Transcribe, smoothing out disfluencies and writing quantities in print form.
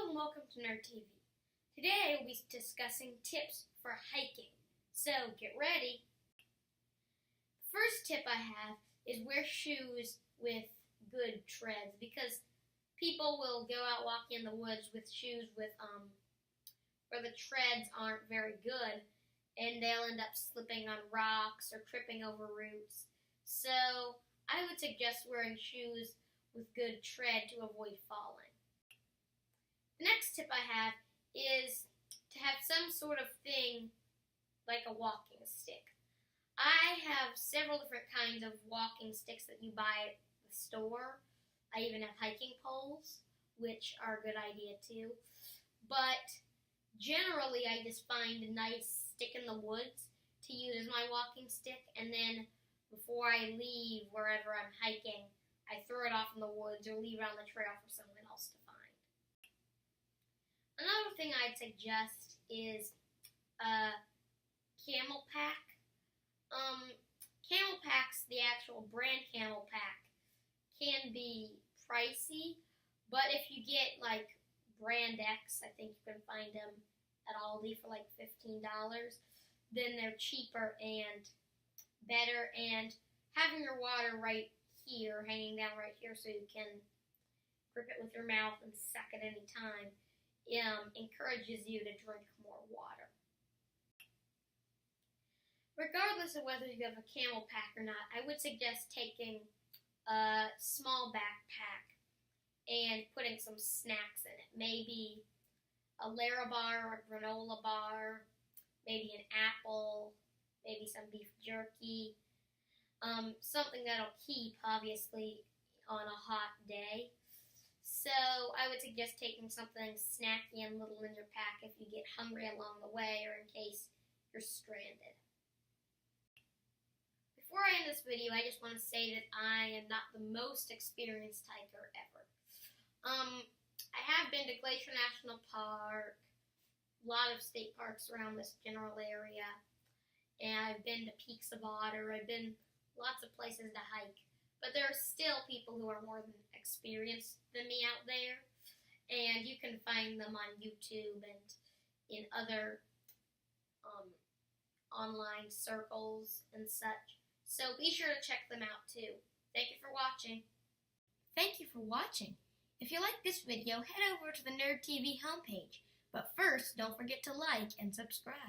and welcome to Nerd TV. Today we'll be discussing tips for hiking. So get ready. The first tip I have is wear shoes with good treads because people will go out walking in the woods with shoes with where the treads aren't very good and they'll end up slipping on rocks or tripping over roots. So I would suggest wearing shoes with good tread to avoid falling. The next tip I have is to have some sort of thing like a walking stick. I have several different kinds of walking sticks that you buy at the store. I even have hiking poles, which are a good idea too. But generally, I just find a nice stick in the woods to use as my walking stick, and then before I leave wherever I'm hiking, I throw it off in the woods or leave it on the trail for someone else to find. Another thing I'd suggest is a camel pack. Camel packs, the actual brand camel pack, can be pricey, but if you get like brand X, I think you can find them at Aldi for like $15, then they're cheaper and better, and having your water right here, hanging down right here so you can grip it with your mouth and suck at any time, encourages you to drink more water. Regardless of whether you have a camel pack or not, I would suggest taking a small backpack and putting some snacks in it. Maybe a Larabar or a granola bar, maybe an apple, maybe some beef jerky, something that'll keep, obviously, on a hot day. So I would suggest taking something snacky and little in your pack if you get hungry along the way or in case you're stranded. Before I end this video, I just want to say that I am not the most experienced hiker ever. I have been to Glacier National Park, a lot of state parks around this general area, and I've been to Peaks of Otter. I've been lots of places to hike, but there are still people who are more experienced than me out there, and you can find them on YouTube and in other online circles and such. So be sure to check them out too. Thank you for watching. Thank you for watching. If you like this video, head over to the Nerd TV homepage. But first, don't forget to like and subscribe.